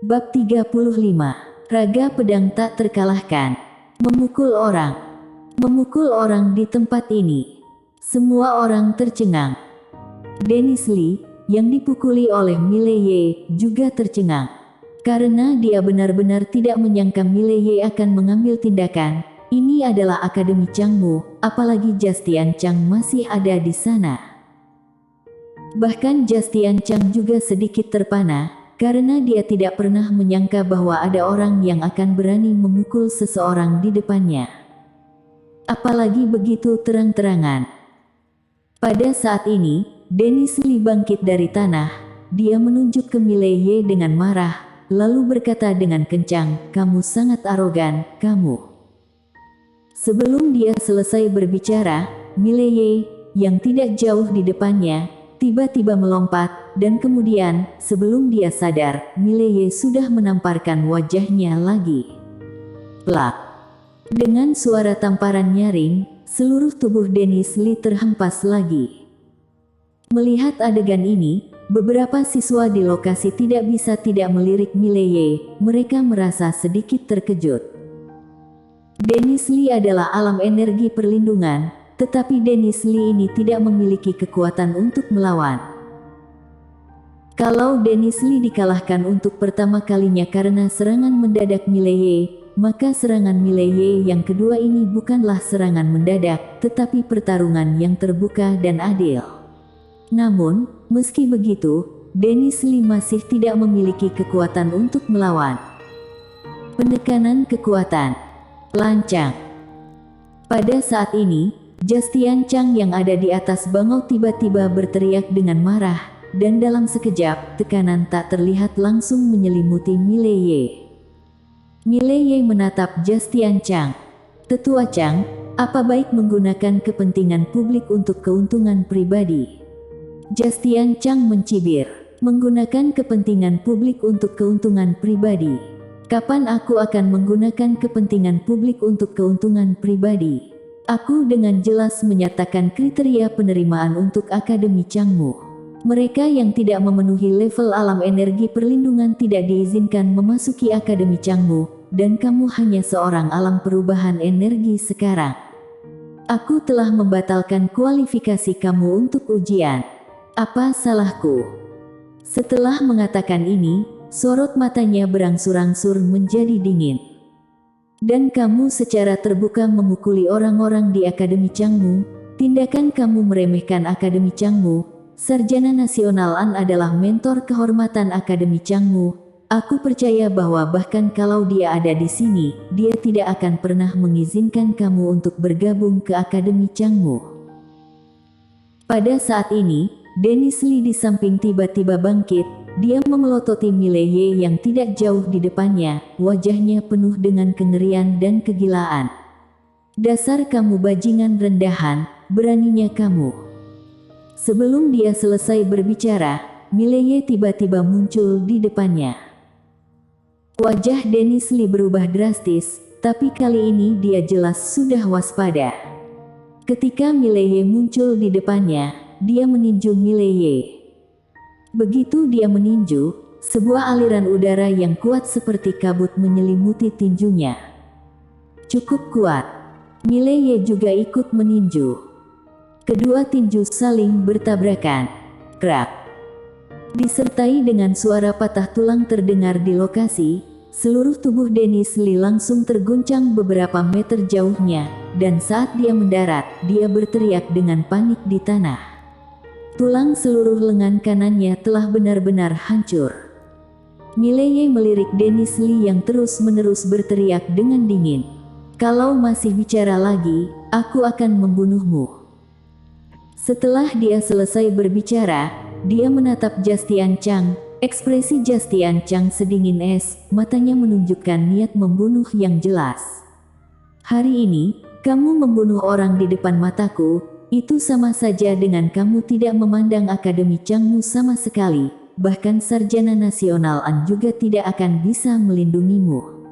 Bab 35. Raga pedang tak terkalahkan. Memukul orang. Memukul orang di tempat ini. Semua orang tercengang. Dennis Lee, yang dipukuli oleh Mileye, juga tercengang. Karena dia benar-benar tidak menyangka Mileye akan mengambil tindakan. Ini adalah Akademi Changmu, apalagi Justian Chang masih ada di sana. Bahkan Justian Chang juga sedikit terpana, karena dia tidak pernah menyangka bahwa ada orang yang akan berani memukul seseorang di depannya. Apalagi begitu terang-terangan. Pada saat ini, Dennis Lee bangkit dari tanah. Dia menunjuk ke Mileye dengan marah, lalu berkata dengan kencang, "Kamu sangat arogan, kamu." Sebelum dia selesai berbicara, Mileye, yang tidak jauh di depannya, tiba-tiba melompat, dan kemudian, sebelum dia sadar, Mileye sudah menamparkan wajahnya lagi. Plak. Dengan suara tamparan nyaring, seluruh tubuh Dennis Lee terhempas lagi. Melihat adegan ini, beberapa siswa di lokasi tidak bisa tidak melirik Mileye. Mereka merasa sedikit terkejut. Dennis Lee adalah alam energi perlindungan, tetapi Dennis Lee ini tidak memiliki kekuatan untuk melawan. Kalau Dennis Lee dikalahkan untuk pertama kalinya karena serangan mendadak Mileye, maka serangan Mileye yang kedua ini bukanlah serangan mendadak, tetapi pertarungan yang terbuka dan adil. Namun, meski begitu, Dennis Lee masih tidak memiliki kekuatan untuk melawan. Penekanan kekuatan. Lancang. Pada saat ini, Justian Chang yang ada di atas bangau tiba-tiba berteriak dengan marah, dan dalam sekejap, tekanan tak terlihat langsung menyelimuti Mileye. Mileye menatap Justian Chang. "Tetua Chang, apa baik menggunakan kepentingan publik untuk keuntungan pribadi?" Justian Chang mencibir. "Menggunakan kepentingan publik untuk keuntungan pribadi? Kapan aku akan menggunakan kepentingan publik untuk keuntungan pribadi? Aku dengan jelas menyatakan kriteria penerimaan untuk Akademi Changmu. Mereka yang tidak memenuhi level alam energi perlindungan tidak diizinkan memasuki Akademi Changmu, dan kamu hanya seorang alam perubahan energi sekarang. Aku telah membatalkan kualifikasi kamu untuk ujian. Apa salahku?" Setelah mengatakan ini, sorot matanya berangsur-angsur menjadi dingin. "Dan kamu secara terbuka memukuli orang-orang di Akademi Changmu. Tindakan kamu meremehkan Akademi Changmu. Sarjana Nasional An adalah mentor kehormatan Akademi Changmu. Aku percaya bahwa bahkan kalau dia ada di sini, dia tidak akan pernah mengizinkan kamu untuk bergabung ke Akademi Changmu." Pada saat ini, Dennis Lee di samping tiba-tiba bangkit. Dia memelototi Mileye yang tidak jauh di depannya, wajahnya penuh dengan kengerian dan kegilaan. "Dasar kamu bajingan rendahan, beraninya kamu." Sebelum dia selesai berbicara, Mileye tiba-tiba muncul di depannya. Wajah Dennis Lee berubah drastis, tapi kali ini dia jelas sudah waspada. Ketika Mileye muncul di depannya, dia meninju Mileye. Begitu dia meninju, sebuah aliran udara yang kuat seperti kabut menyelimuti tinjunya. Cukup kuat. Mileye juga ikut meninju. Kedua tinju saling bertabrakan. Krak. Disertai dengan suara patah tulang terdengar di lokasi, seluruh tubuh Dennis Lee langsung terguncang beberapa meter jauhnya, dan saat dia mendarat, dia berteriak dengan panik di tanah. Tulang seluruh lengan kanannya telah benar-benar hancur. Mileye melirik Dennis Lee yang terus-menerus berteriak dengan dingin. "Kalau masih bicara lagi, aku akan membunuhmu." Setelah dia selesai berbicara, dia menatap Justian Chang. Ekspresi Justian Chang sedingin es, matanya menunjukkan niat membunuh yang jelas. "Hari ini, kamu membunuh orang di depan mataku. Itu sama saja dengan kamu tidak memandang Akademi Changmu sama sekali, bahkan Sarjana Nasional An juga tidak akan bisa melindungimu.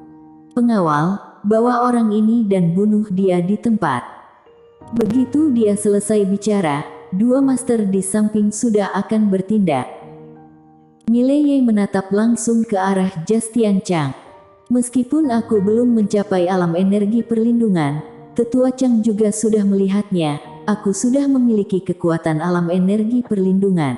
Pengawal, bawa orang ini dan bunuh dia di tempat." Begitu dia selesai bicara, dua master di samping sudah akan bertindak. Mileye menatap langsung ke arah Justian Chang. Meskipun aku belum mencapai alam energi perlindungan, Tetua Chang juga sudah melihatnya. Aku sudah memiliki kekuatan alam energi perlindungan.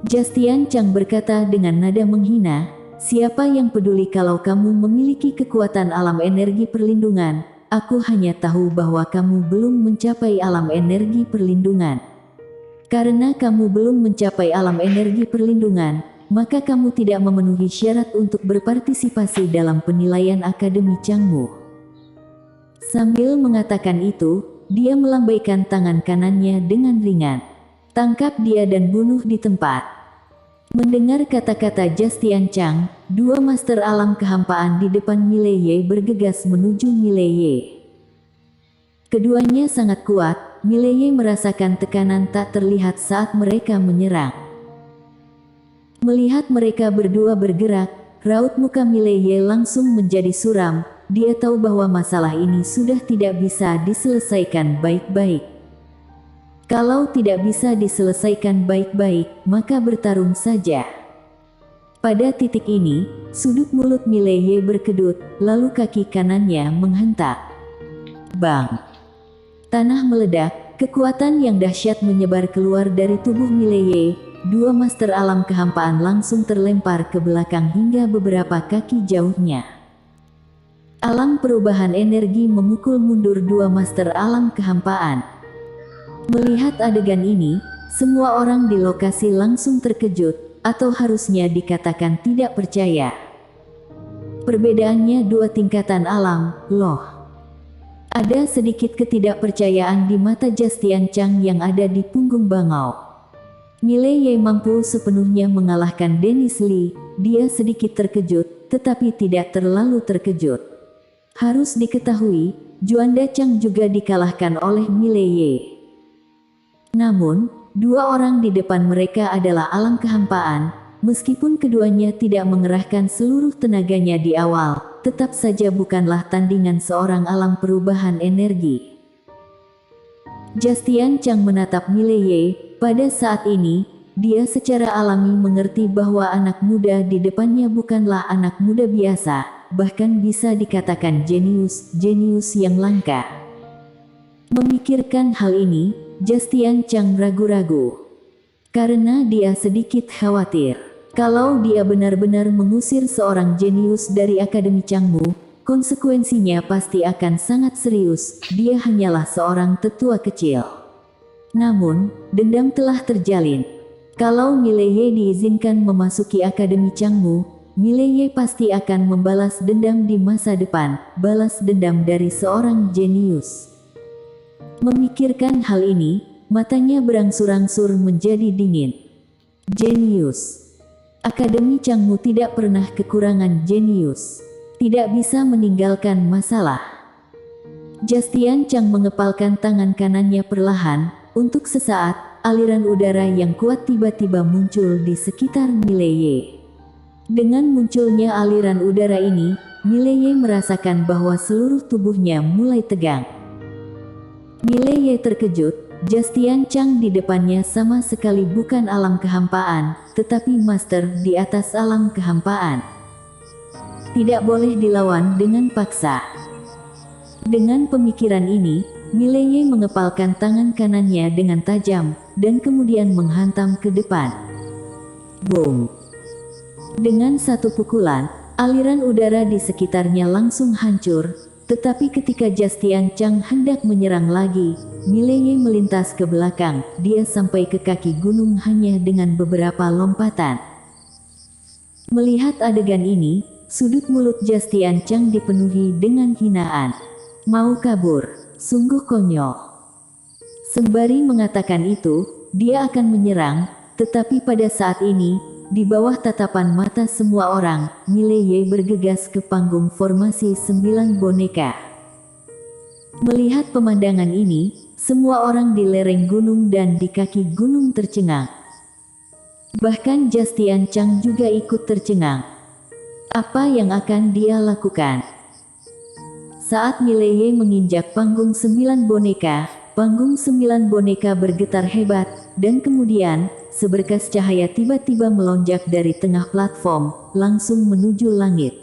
Justian Chang berkata dengan nada menghina, siapa yang peduli kalau kamu memiliki kekuatan alam energi perlindungan? Aku hanya tahu bahwa kamu belum mencapai alam energi perlindungan. Karena kamu belum mencapai alam energi perlindungan, maka kamu tidak memenuhi syarat untuk berpartisipasi dalam penilaian Akademi Changmu. Sambil mengatakan itu, dia melambaikan tangan kanannya dengan ringan. Tangkap dia dan bunuh di tempat. Mendengar kata-kata Justian Chang, dua master alam kehampaan di depan Mileye bergegas menuju Mileye. Keduanya sangat kuat, Mileye merasakan tekanan tak terlihat saat mereka menyerang. Melihat mereka berdua bergerak, raut muka Mileye langsung menjadi suram. Dia tahu bahwa masalah ini sudah tidak bisa diselesaikan baik-baik. Kalau tidak bisa diselesaikan baik-baik, maka bertarung saja. Pada titik ini, sudut mulut Mileye berkedut, lalu kaki kanannya menghentak. Bang! Tanah meledak, kekuatan yang dahsyat menyebar keluar dari tubuh Mileye. Dua master alam kehampaan langsung terlempar ke belakang hingga beberapa kaki jauhnya. Alam perubahan energi memukul mundur dua master alam kehampaan. Melihat adegan ini, semua orang di lokasi langsung terkejut, atau harusnya dikatakan tidak percaya. Perbedaannya dua tingkatan alam, loh. Ada sedikit ketidakpercayaan di mata Justian Chang yang ada di punggung bangau. Mileye mampu sepenuhnya mengalahkan Dennis Lee. Dia sedikit terkejut, tetapi tidak terlalu terkejut. Harus diketahui, Juanda Chang juga dikalahkan oleh Mileye. Namun, dua orang di depan mereka adalah alam kehampaan. Meskipun keduanya tidak mengerahkan seluruh tenaganya di awal, tetap saja bukanlah tandingan seorang alam perubahan energi. Justian Chang menatap Mileye. Pada saat ini, dia secara alami mengerti bahwa anak muda di depannya bukanlah anak muda biasa, bahkan bisa dikatakan jenius yang langka. Memikirkan hal ini, Justian Chang ragu-ragu. Karena dia sedikit khawatir. Kalau dia benar-benar mengusir seorang jenius dari Akademi Changmu, konsekuensinya pasti akan sangat serius. Dia hanyalah seorang tetua kecil. Namun, dendam telah terjalin. Kalau Mileye diizinkan memasuki Akademi Changmu, Mileye pasti akan membalas dendam di masa depan, balas dendam dari seorang jenius. Memikirkan hal ini, matanya berangsur-angsur menjadi dingin. Jenius. Akademi Changmu tidak pernah kekurangan jenius. Tidak bisa meninggalkan masalah. Justian Chang mengepalkan tangan kanannya perlahan. Untuk sesaat, aliran udara yang kuat tiba-tiba muncul di sekitar Mileye. Dengan munculnya aliran udara ini, Mileye merasakan bahwa seluruh tubuhnya mulai tegang. Mileye terkejut, Justian Chang di depannya sama sekali bukan alam kehampaan, tetapi master di atas alam kehampaan. Tidak boleh dilawan dengan paksa. Dengan pemikiran ini, Mileye mengepalkan tangan kanannya dengan tajam, dan kemudian menghantam ke depan. Boom! Dengan satu pukulan, aliran udara di sekitarnya langsung hancur. Tetapi ketika Justian Chang hendak menyerang lagi, Mileye melintas ke belakang. Dia sampai ke kaki gunung hanya dengan beberapa lompatan. Melihat adegan ini, sudut mulut Justian Chang dipenuhi dengan hinaan. Mau kabur, sungguh konyol. Sembari mengatakan itu, dia akan menyerang, tetapi pada saat ini, di bawah tatapan mata semua orang, Mileye bergegas ke panggung formasi 9 boneka. Melihat pemandangan ini, semua orang di lereng gunung dan di kaki gunung tercengang. Bahkan Justian Chang juga ikut tercengang. Apa yang akan dia lakukan? Saat Mileye menginjak panggung 9 boneka, panggung 9 boneka bergetar hebat, dan kemudian, seberkas cahaya tiba-tiba melonjak dari tengah platform, langsung menuju langit.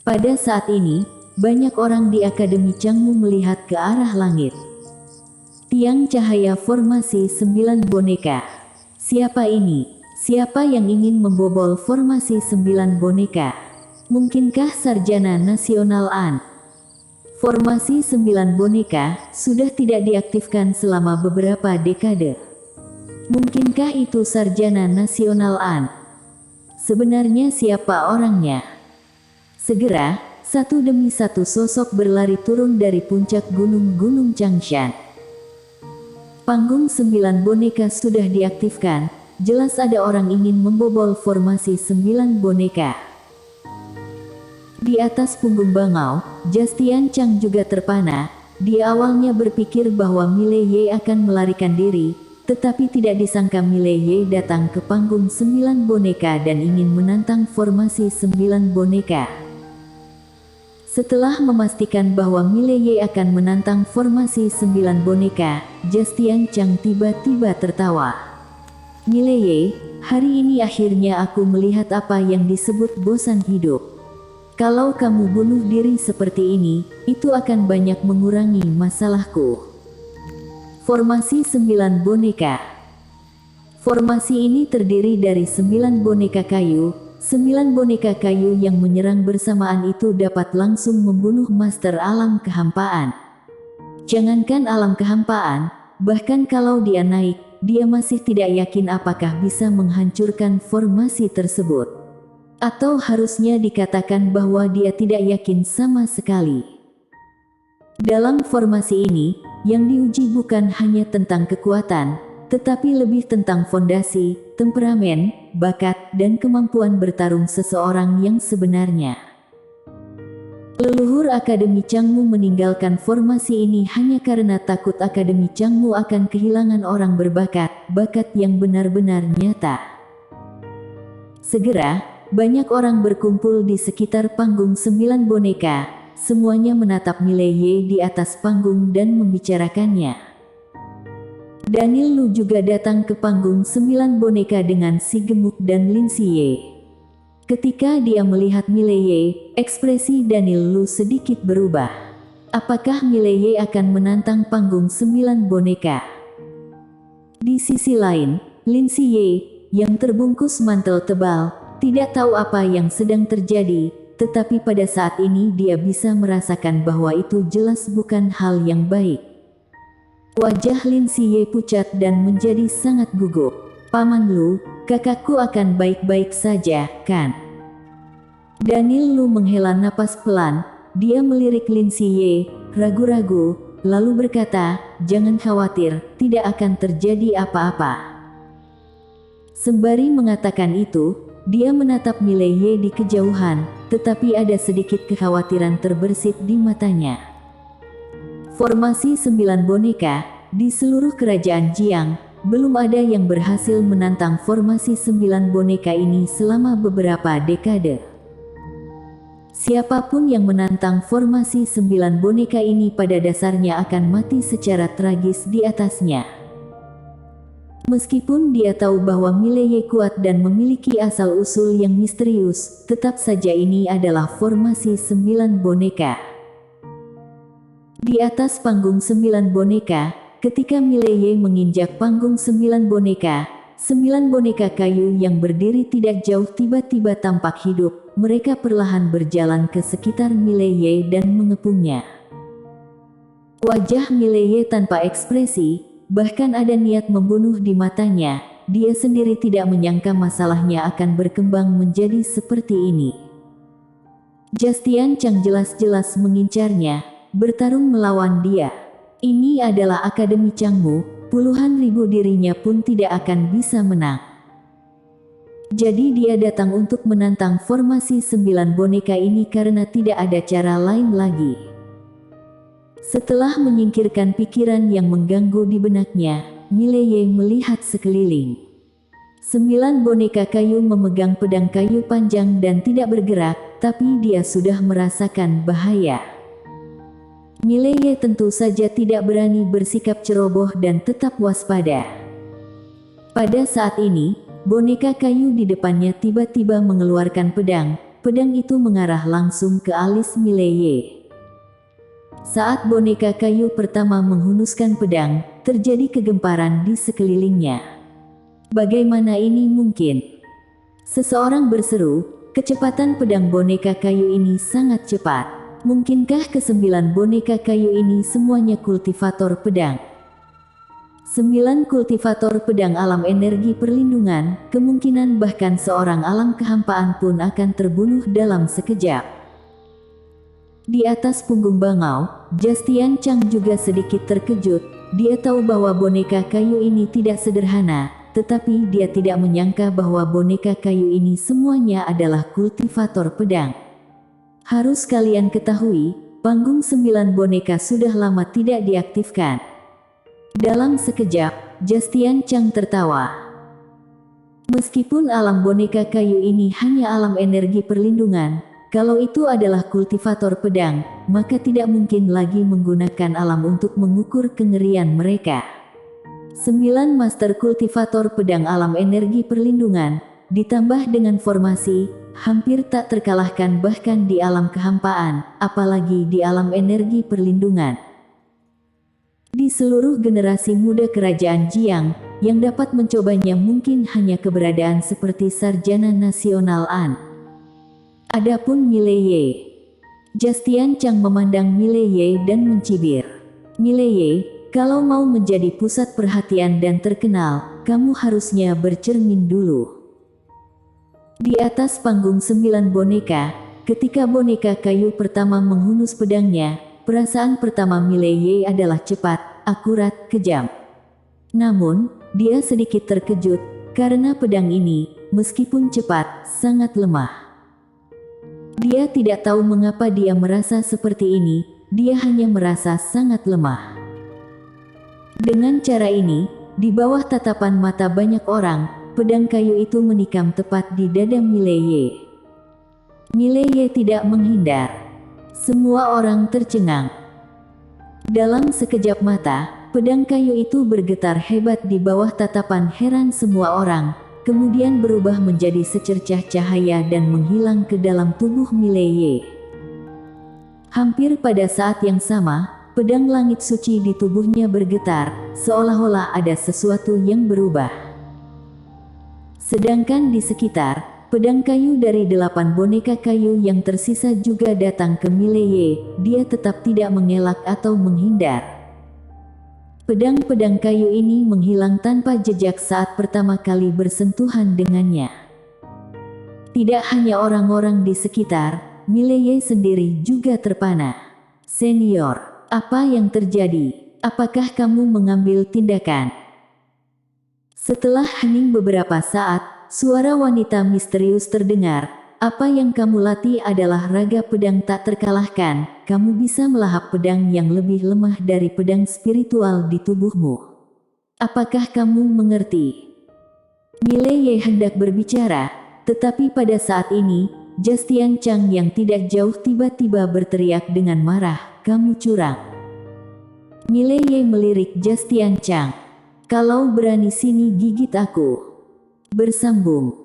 Pada saat ini, banyak orang di Akademi Changmu melihat ke arah langit. Tiang cahaya formasi 9 boneka. Siapa ini? Siapa yang ingin membobol formasi 9 boneka? Mungkinkah Sarjana Nasional An? Formasi 9 boneka sudah tidak diaktifkan selama beberapa dekade. Mungkinkah itu Sarjana Nasional An? Sebenarnya siapa orangnya? Segera, satu demi satu sosok berlari turun dari puncak gunung Changshan. Panggung 9 boneka sudah diaktifkan, jelas ada orang ingin membobol formasi 9 boneka. Di atas punggung bangau, Jastian Chang juga terpana. Dia awalnya berpikir bahwa Mileye akan melarikan diri, tetapi tidak disangka Mileye datang ke panggung 9 boneka dan ingin menantang formasi 9 boneka. Setelah memastikan bahwa Mileye akan menantang formasi 9 boneka, Jastian Chang tiba-tiba tertawa. Mileye, hari ini akhirnya aku melihat apa yang disebut bosan hidup. Kalau kamu bunuh diri seperti ini, itu akan banyak mengurangi masalahku. Formasi 9 boneka. Formasi ini terdiri dari 9 boneka kayu. 9 boneka kayu yang menyerang bersamaan itu dapat langsung membunuh master alam kehampaan. Jangankan alam kehampaan, bahkan kalau dia naik, dia masih tidak yakin apakah bisa menghancurkan formasi tersebut. Atau harusnya dikatakan bahwa dia tidak yakin sama sekali. Dalam formasi ini, yang diuji bukan hanya tentang kekuatan, tetapi lebih tentang fondasi, temperamen, bakat, dan kemampuan bertarung seseorang yang sebenarnya. Leluhur Akademi Changmu meninggalkan formasi ini hanya karena takut Akademi Changmu akan kehilangan orang berbakat, bakat yang benar-benar nyata. Segera, banyak orang berkumpul di sekitar panggung 9 boneka, semuanya menatap Mileye di atas panggung dan membicarakannya. Daniel Lu juga datang ke panggung 9 boneka dengan si gemuk dan Lin Xie. Ketika dia melihat Mileye, ekspresi Daniel Lu sedikit berubah. Apakah Mileye akan menantang panggung 9 boneka? Di sisi lain, Lin Xie, yang terbungkus mantel tebal, tidak tahu apa yang sedang terjadi, tetapi pada saat ini dia bisa merasakan bahwa itu jelas bukan hal yang baik. Wajah Lin Xie pucat dan menjadi sangat gugup. Paman Lu, kakakku akan baik-baik saja, kan? Daniel Lu menghela napas pelan, dia melirik Lin Xie, ragu-ragu, lalu berkata, jangan khawatir, tidak akan terjadi apa-apa. Sembari mengatakan itu, dia menatap Mileye di kejauhan, tetapi ada sedikit kekhawatiran terbersit di matanya. Formasi 9 boneka, di seluruh kerajaan Jiang, belum ada yang berhasil menantang formasi 9 boneka ini selama beberapa dekade. Siapapun yang menantang formasi 9 boneka ini pada dasarnya akan mati secara tragis di atasnya. Meskipun dia tahu bahwa Mileye kuat dan memiliki asal-usul yang misterius, tetap saja ini adalah formasi 9 boneka. Di atas panggung 9 boneka, ketika Mileye menginjak panggung 9 boneka, 9 boneka kayu yang berdiri tidak jauh tiba-tiba tampak hidup. Mereka perlahan berjalan ke sekitar Mileye dan mengepungnya. Wajah Mileye tanpa ekspresi, bahkan ada niat membunuh di matanya. Dia sendiri tidak menyangka masalahnya akan berkembang menjadi seperti ini. Jastian Chang jelas-jelas mengincarnya, bertarung melawan dia. Ini adalah Akademi Changmu, puluhan ribu dirinya pun tidak akan bisa menang. Jadi dia datang untuk menantang formasi 9 boneka ini karena tidak ada cara lain lagi. Setelah menyingkirkan pikiran yang mengganggu di benaknya, Mileye melihat sekeliling. 9 boneka kayu memegang pedang kayu panjang dan tidak bergerak, tapi dia sudah merasakan bahaya. Mileye tentu saja tidak berani bersikap ceroboh dan tetap waspada. Pada saat ini, boneka kayu di depannya tiba-tiba mengeluarkan pedang. Pedang itu mengarah langsung ke alis Mileye. Saat boneka kayu pertama menghunuskan pedang, terjadi kegemparan di sekelilingnya. Bagaimana ini mungkin? Seseorang berseru, kecepatan pedang boneka kayu ini sangat cepat. Mungkinkah kesembilan boneka kayu ini semuanya kultivator pedang? 9 kultivator pedang alam energi perlindungan, kemungkinan bahkan seorang alam kehampaan pun akan terbunuh dalam sekejap. Di atas punggung bangau, Justian Chang juga sedikit terkejut. Dia tahu bahwa boneka kayu ini tidak sederhana, tetapi dia tidak menyangka bahwa boneka kayu ini semuanya adalah kultivator pedang. Harus kalian ketahui, panggung 9 boneka sudah lama tidak diaktifkan. Dalam sekejap, Justian Chang tertawa. Meskipun alam boneka kayu ini hanya alam energi perlindungan, kalau itu adalah kultivator pedang, maka tidak mungkin lagi menggunakan alam untuk mengukur kengerian mereka. 9 master kultivator pedang alam energi perlindungan, ditambah dengan formasi, hampir tak terkalahkan bahkan di alam kehampaan, apalagi di alam energi perlindungan. Di seluruh generasi muda kerajaan Jiang, yang dapat mencobanya mungkin hanya keberadaan seperti Sarjana Nasional An. Adapun Mileye. Justian Chang memandang Mileye dan mencibir. Mileye, kalau mau menjadi pusat perhatian dan terkenal, kamu harusnya bercermin dulu. Di atas panggung 9 boneka, ketika boneka kayu pertama menghunus pedangnya, perasaan pertama Mileye adalah cepat, akurat, kejam. Namun, dia sedikit terkejut, karena pedang ini, meskipun cepat, sangat lemah. Dia tidak tahu mengapa dia merasa seperti ini, dia hanya merasa sangat lemah. Dengan cara ini, di bawah tatapan mata banyak orang, pedang kayu itu menikam tepat di dada Mileye. Mileye tidak menghindar. Semua orang tercengang. Dalam sekejap mata, pedang kayu itu bergetar hebat di bawah tatapan heran semua orang, kemudian berubah menjadi secercah cahaya dan menghilang ke dalam tubuh Mileye. Hampir pada saat yang sama, pedang langit suci di tubuhnya bergetar, seolah-olah ada sesuatu yang berubah. Sedangkan di sekitar, pedang kayu dari 8 boneka kayu yang tersisa juga datang ke Mileye. Dia tetap tidak mengelak atau menghindar. Pedang-pedang kayu ini menghilang tanpa jejak saat pertama kali bersentuhan dengannya. Tidak hanya orang-orang di sekitar, Mileye sendiri juga terpana. Senior, apa yang terjadi? Apakah kamu mengambil tindakan? Setelah hening beberapa saat, suara wanita misterius terdengar. Apa yang kamu latih adalah raga pedang tak terkalahkan. Kamu bisa melahap pedang yang lebih lemah dari pedang spiritual di tubuhmu. Apakah kamu mengerti? Mileye hendak berbicara, tetapi pada saat ini, Justian Chang yang tidak jauh tiba-tiba berteriak dengan marah, "Kamu curang!" Mileye melirik Justian Chang. "Kalau berani sini gigit aku." Bersambung.